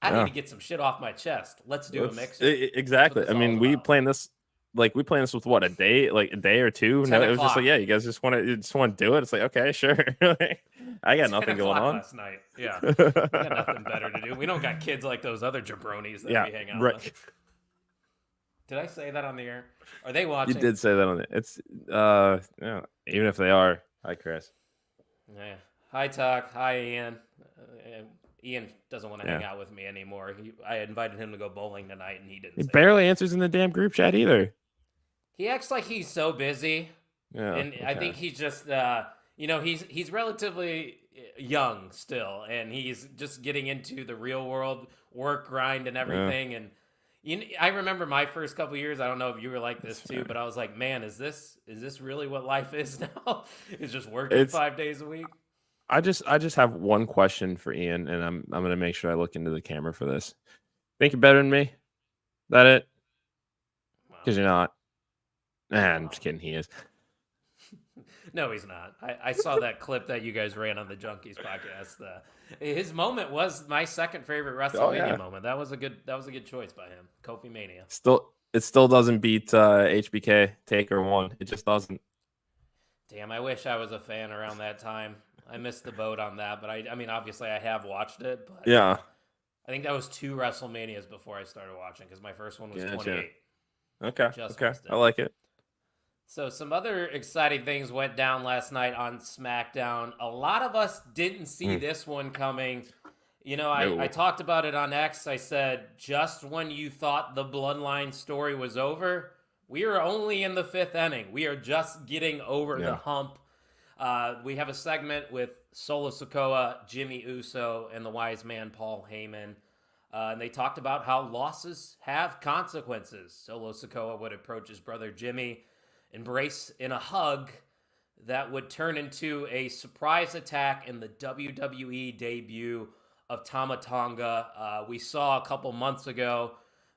Speaker 1: I need to get some shit off my chest. Let's do a mix.
Speaker 2: Exactly. I mean, we plan this with what, a day or two? No, it was just like, you guys just want to do it. It's like, okay, sure. I got nothing going on
Speaker 1: last night. Yeah, we got nothing better to do. We don't got kids like those other jabronis that we hang out with. Did I say that on the air? Are they watching?
Speaker 2: You did say that on the. It's even if they are. Hi, Chris.
Speaker 1: Yeah. Hi, Tuck. Hi, Ian. Ian doesn't want to hang out with me anymore. I invited him to go bowling tonight, and he didn't.
Speaker 2: He barely answers in the damn group chat either.
Speaker 1: He acts like he's so busy.
Speaker 2: Yeah,
Speaker 1: and I think he's just, he's relatively young still, and he's just getting into the real world work grind and everything. And I remember my first couple years. I don't know if you were like this too, but I was like, man, is this really what life is now? Is just working
Speaker 2: It's
Speaker 1: 5 days a week?
Speaker 2: I just have one question for Ian, and I'm gonna make sure I look into the camera for this. Think you're better than me? That it?
Speaker 1: Wow.
Speaker 2: Because you're not. I'm just kidding. He is.
Speaker 1: No, he's not. I saw that clip that you guys ran on the Junkies podcast. His moment was my second favorite WrestleMania moment. That was a good choice by him. Kofi Mania.
Speaker 2: It still doesn't beat HBK Taker 1. It just doesn't.
Speaker 1: Damn, I wish I was a fan around that time. I missed the boat on that, but I mean, obviously I have watched it. But
Speaker 2: yeah,
Speaker 1: I think that was 2 WrestleManias before I started watching because my first one was 28.
Speaker 2: Okay, I like it.
Speaker 1: So some other exciting things went down last night on SmackDown. A lot of us didn't see this one coming. I talked about it on X. I said, just when you thought the Bloodline story was over, we are only in the 5th inning. We are just getting over the hump. We have a segment with Solo Sikoa, Jimmy Uso, and the wise man Paul Heyman. And they talked about how losses have consequences. Solo Sikoa would approach his brother Jimmy, embrace in a hug that would turn into a surprise attack in the WWE debut of Tama Tonga. We saw a couple months ago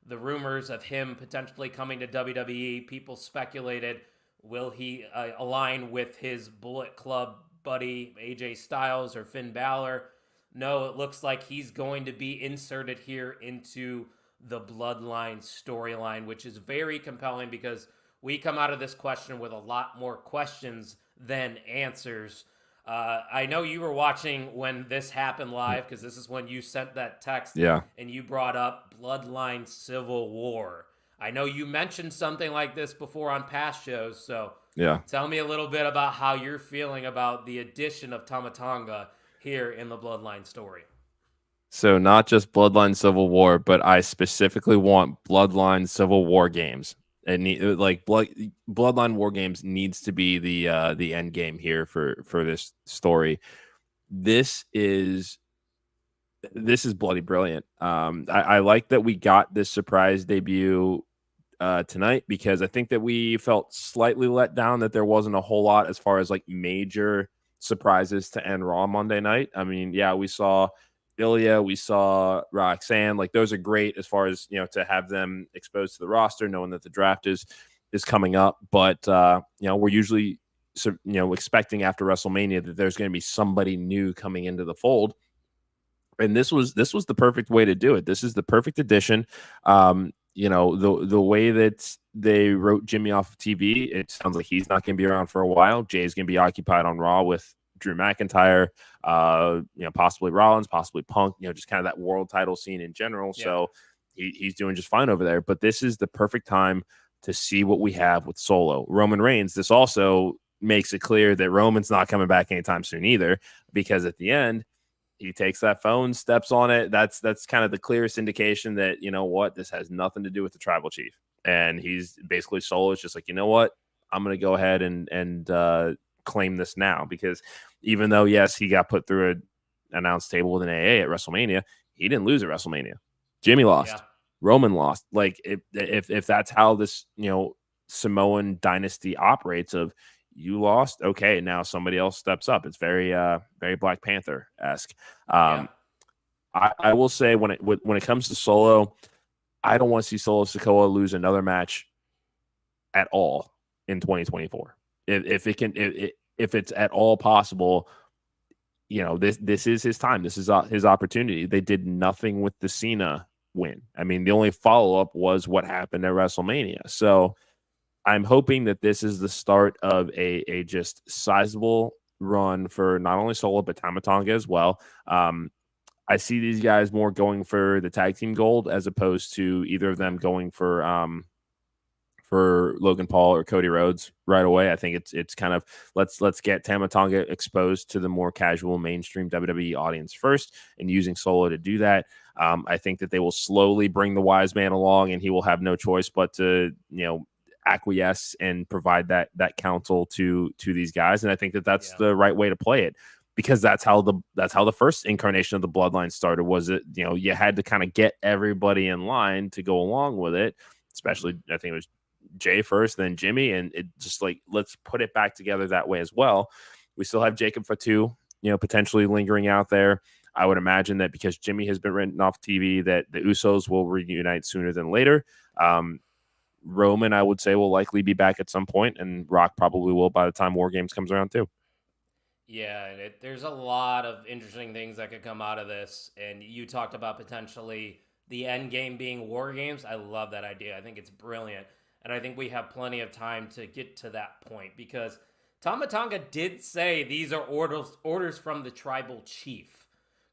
Speaker 1: the rumors of him potentially coming to WWE. People speculated, will he align with his Bullet Club buddy AJ Styles or Finn Balor? No, it looks like he's going to be inserted here into the Bloodline storyline, which is very compelling because we come out of this question with a lot more questions than answers. I know you were watching when this happened live because this is when you sent that text and you brought up Bloodline Civil War. I know you mentioned something like this before on past shows, so tell me a little bit about how you're feeling about the addition of Tama Tonga here in the Bloodline story.
Speaker 2: So not just Bloodline Civil War, but I specifically want Bloodline Civil War games. Bloodline War Games needs to be the end game here for this story. This is bloody brilliant. I like that we got this surprise debut tonight because I think that we felt slightly let down that there wasn't a whole lot as far as like major surprises to end Raw Monday night. I mean, we saw Ilya, we saw Roxanne. Like those are great as far as to have them exposed to the roster, knowing that the draft is coming up. But we're usually expecting after WrestleMania that there's going to be somebody new coming into the fold. And this was the perfect way to do it. This is the perfect addition. The way that they wrote Jimmy off of TV, it sounds like he's not going to be around for a while. Jay's going to be occupied on Raw with Drew McIntyre, possibly Rollins, possibly Punk, just kind of that world title scene in general. Yeah. So he's doing just fine over there. But this is the perfect time to see what we have with Solo. Roman Reigns, this also makes it clear that Roman's not coming back anytime soon either, because at the end, he takes that phone, steps on it. That's kind of the clearest indication that, this has nothing to do with the tribal chief. And he's basically Solo is just like, I'm going to go ahead and claim this now, because even though, yes, he got put through an announce table with an AA at WrestleMania, he didn't lose at WrestleMania. Jimmy lost. Yeah. Roman lost. Like if that's how this, Samoan dynasty operates of you lost, okay, now somebody else steps up. It's very Black Panther-esque. I will say when it comes to Solo, I don't want to see Solo Sikoa lose another match at all in 2024. If it's at all possible, this is his time. This is his opportunity. They did nothing with the Cena win. I mean, the only follow-up was what happened at WrestleMania. So I'm hoping that this is the start of a just sizable run for not only Solo, but Tama Tonga as well. I see these guys more going for the tag team gold as opposed to either of them going for Logan Paul or Cody Rhodes right away. I think it's kind of let's get Tama Tonga exposed to the more casual mainstream WWE audience first, and using Solo to do that. I think that they will slowly bring the wise man along, and he will have no choice but to acquiesce and provide that counsel to these guys. And I think that that's the right way to play it. because that's how the first incarnation of the bloodline started. Was it, you had to kind of get everybody in line to go along with it, especially I think it was Jay first, then Jimmy, and it just like, let's put it back together that way as well. We still have Jacob Fatu, potentially lingering out there. I would imagine that because Jimmy has been written off TV, that the Usos will reunite sooner than later. Roman, I would say, will likely be back at some point, and Rock probably will by the time War Games comes around too.
Speaker 1: Yeah, there's a lot of interesting things that could come out of this. And you talked about potentially the end game being War Games. I love that idea. I think it's brilliant. And I think we have plenty of time to get to that point because Tama Tonga did say these are orders from the tribal chief.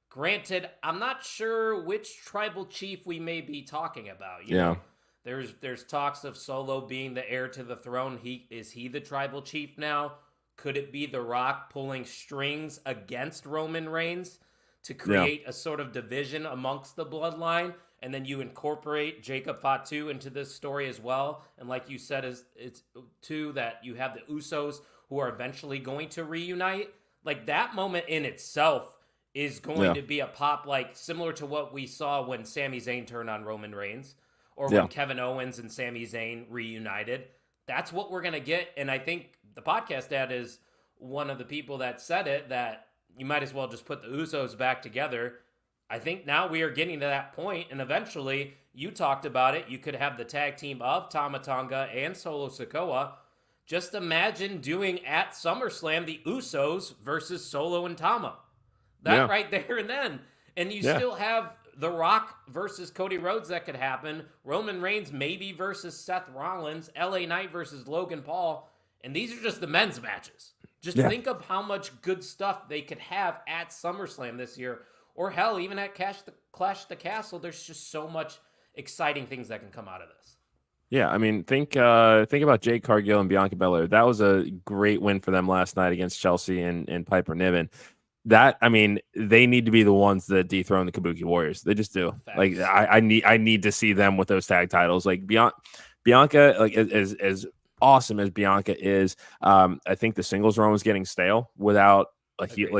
Speaker 1: Granted, I'm not sure which tribal chief we may be talking about. You know, there's talks of Solo being the heir to the throne. Is he the tribal chief now? Could it be The Rock pulling strings against Roman Reigns to create a sort of division amongst the bloodline? And then you incorporate Jacob Fatu into this story as well. And like you said, it's too that you have the Usos who are eventually going to reunite. Like that moment in itself is going to be a pop, like similar to what we saw when Sami Zayn turned on Roman Reigns or when Kevin Owens and Sami Zayn reunited. That's what we're going to get. And I think the podcast dad is one of the people that said it, that you might as well just put the Usos back together. I think now we are getting to that point, and eventually, you talked about it, you could have the tag team of Tama Tonga and Solo Sikoa. Just imagine doing at SummerSlam the Usos versus Solo and Tama. That right there and then. And you still have The Rock versus Cody Rhodes that could happen. Roman Reigns maybe versus Seth Rollins. LA Knight versus Logan Paul. And these are just the men's matches. Just think of how much good stuff they could have at SummerSlam this year. Or hell, even at Clash the Castle, there's just so much exciting things that can come out of this.
Speaker 2: Yeah, I mean, think about Jade Cargill and Bianca Belair. That was a great win for them last night against Chelsea and Piper Niven. That, I mean, they need to be the ones that dethrone the Kabuki Warriors. They just do. Facts. Like I need to see them with those tag titles. Like Bianca, like as awesome as Bianca is, I think the singles run was getting stale without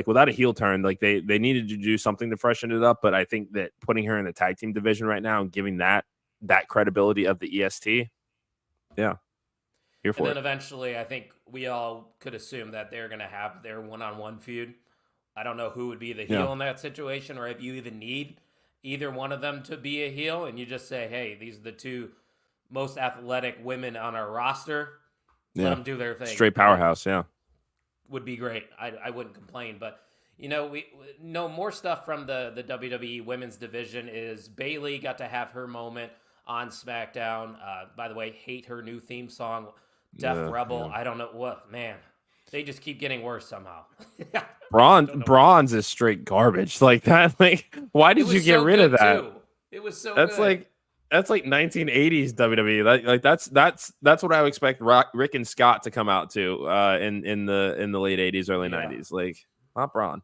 Speaker 2: without a heel turn. Like they needed to do something to freshen it up. But I think that putting her in the tag team division right now and giving that credibility of the EST, here for it.
Speaker 1: And then eventually, I think we all could assume that they're going to have their one-on-one feud. I don't know who would be the heel in that situation, or if you even need either one of them to be a heel, and you just say, hey, these are the two most athletic women on our roster. Let them do their thing.
Speaker 2: Straight powerhouse,
Speaker 1: would be great. I wouldn't complain. But, we know more stuff from the WWE women's division is Bayley got to have her moment on SmackDown. By the way, hate her new theme song, Death Rebel. I don't know what, man. They just keep getting worse somehow.
Speaker 2: Bronze is straight garbage. Like that. Like, why did you get rid of that?
Speaker 1: Too. It was so
Speaker 2: that's
Speaker 1: good.
Speaker 2: That's like 1980s WWE. That's what I would expect Rick and Scott to come out to in the late 80s, early 90s. Like, not Braun.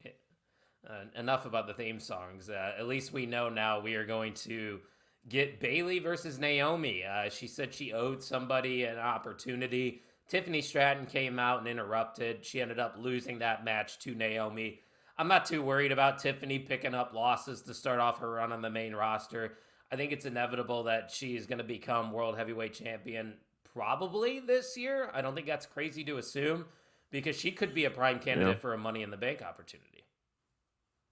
Speaker 1: Enough about the theme songs. At least we know now we are going to get Bayley versus Naomi. She said she owed somebody an opportunity. Tiffany Stratton came out and interrupted. She ended up losing that match to Naomi. I'm not too worried about Tiffany picking up losses to start off her run on the main roster. I think it's inevitable that she's going to become World Heavyweight Champion probably this year. I don't think that's crazy to assume because she could be a prime candidate for a Money in the Bank opportunity.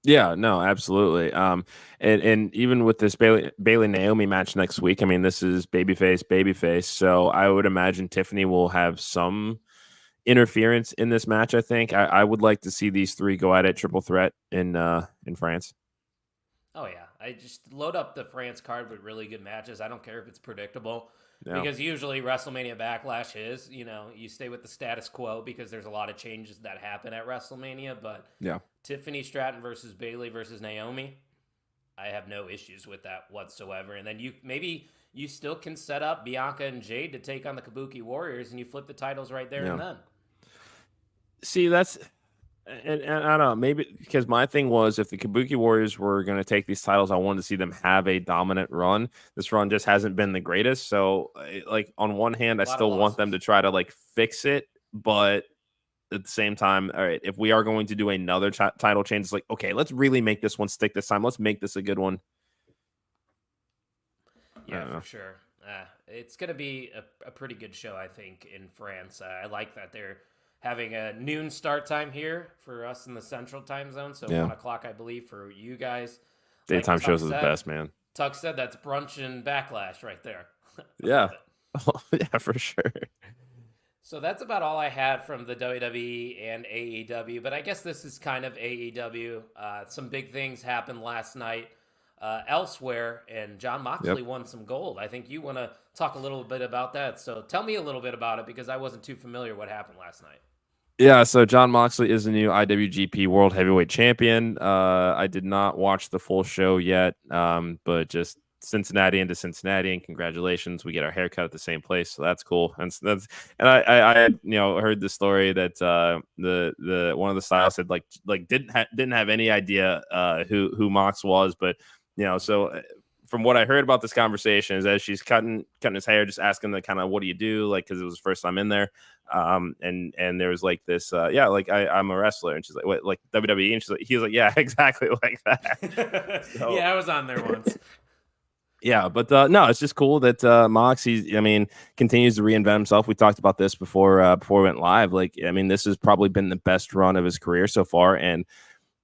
Speaker 2: Yeah, no, absolutely. And even with this Bayley Naomi match next week, I mean, this is babyface. So I would imagine Tiffany will have some interference in this match. I think I would like to see these three go at it, triple threat in France.
Speaker 1: Oh yeah, I just load up the France card with really good matches. I don't care if it's predictable. Because usually WrestleMania Backlash is, you stay with the status quo because there's a lot of changes that happen at WrestleMania. But Tiffany Stratton versus Bayley versus Naomi, I have no issues with that whatsoever. And then you still can set up Bianca and Jade to take on the Kabuki Warriors, and you flip the titles right there and then.
Speaker 2: See, that's... And I don't know, maybe because my thing was if the Kabuki Warriors were going to take these titles, I wanted to see them have a dominant run. This run just hasn't been the greatest. So, like, on one hand, I still want them to try to, like, fix it. But at the same time, all right, if we are going to do another title change, it's like, okay, let's really make this one stick this time. Let's make this a good one.
Speaker 1: Yeah, for sure. It's going to be a pretty good show, I think, in France. I like that they're having a noon start time here for us in the Central Time Zone. So 1 o'clock, I believe, for you guys.
Speaker 2: Daytime shows are the best, man.
Speaker 1: Tuck said that's brunch and backlash right there.
Speaker 2: Yeah. Yeah, for sure.
Speaker 1: So that's about all I had from the WWE and AEW. But I guess this is kind of AEW. Some big things happened last night elsewhere, and Jon Moxley won some gold. I think you want to talk a little bit about that. So tell me a little bit about it, because I wasn't too familiar what happened last night.
Speaker 2: Yeah, so Jon Moxley is the new IWGP World Heavyweight Champion. I did not watch the full show yet, but just Cincinnati into Cincinnati, and congratulations, we get our haircut at the same place, so that's cool. And I heard the story that the one of the stylists said like didn't have any idea who Mox was, but so from what I heard about this conversation is as she's cutting his hair, just asking the kind of, what do you do? Like, cause it was the first time in there. And there was like this, I'm a wrestler. And she's like, what, like WWE? And he's like, yeah, exactly like that.
Speaker 1: So, yeah, I was on there once.
Speaker 2: Yeah, but no, it's just cool that Mox, continues to reinvent himself. We talked about this before we went live. Like, I mean, this has probably been the best run of his career so far. And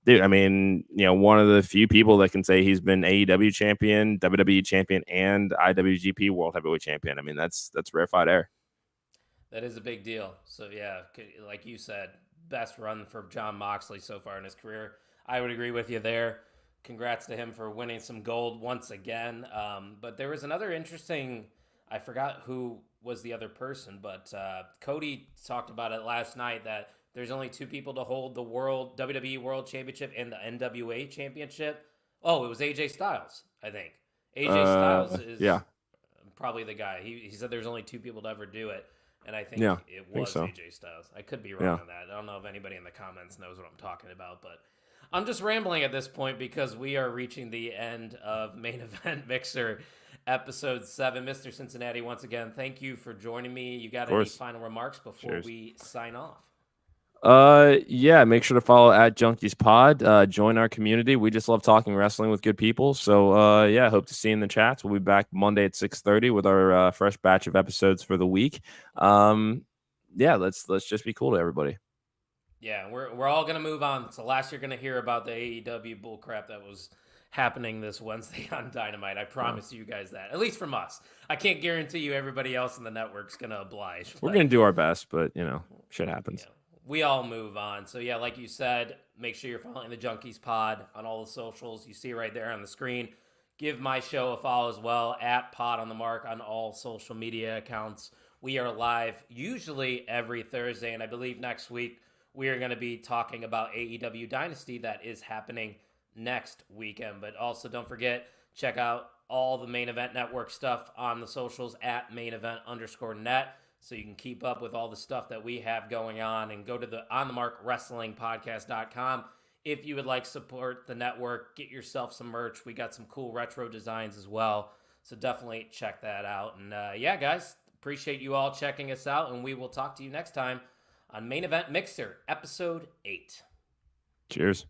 Speaker 2: dude, I mean, one of the few people that can say he's been AEW champion, WWE champion, and IWGP World Heavyweight Champion. I mean, that's rarefied air.
Speaker 1: That is a big deal. So yeah, like you said, best run for Jon Moxley so far in his career. I would agree with you there. Congrats to him for winning some gold once again. But there was another interesting, I forgot who was the other person, but Cody talked about it last night that there's only 2 people to hold the WWE World Championship and the NWA Championship. Oh, it was AJ Styles, I think. AJ Styles is probably the guy. He said there's only 2 people to ever do it, and I think it was AJ Styles. I could be wrong on that. I don't know if anybody in the comments knows what I'm talking about, but I'm just rambling at this point because we are reaching the end of Main Event Mixer episode 7. Mr. Cincinnati, once again, thank you for joining me. You got any final remarks before we sign off?
Speaker 2: Make sure to follow at Junkies Pod. Join our community. We just love talking wrestling with good people. So hope to see you in the chats. We'll be back Monday at 6:30 with our fresh batch of episodes for the week. Let's just be cool to everybody.
Speaker 1: Yeah, we're all gonna move on. So last you're gonna hear about the AEW bullcrap that was happening this Wednesday on Dynamite. I promise you guys that. At least from us. I can't guarantee you everybody else in the network's gonna oblige.
Speaker 2: We're gonna do our best, but shit happens.
Speaker 1: Yeah. We all move on. So yeah, like you said, make sure you're following the Junkies Pod on all the socials. You see right there on the screen. Give my show a follow as well, at Pod on the Mark on all social media accounts. We are live usually every Thursday, and I believe next week we are going to be talking about AEW Dynasty that is happening next weekend. But also don't forget, check out all the Main Event Network stuff on the socials at mainevent_net. So you can keep up with all the stuff that we have going on, and go to the onthemarkwrestlingpodcast.com. If you would like to support the network, get yourself some merch. We got some cool retro designs as well. So definitely check that out. And guys, appreciate you all checking us out, and we will talk to you next time on Main Event Mixer, episode 8.
Speaker 2: Cheers.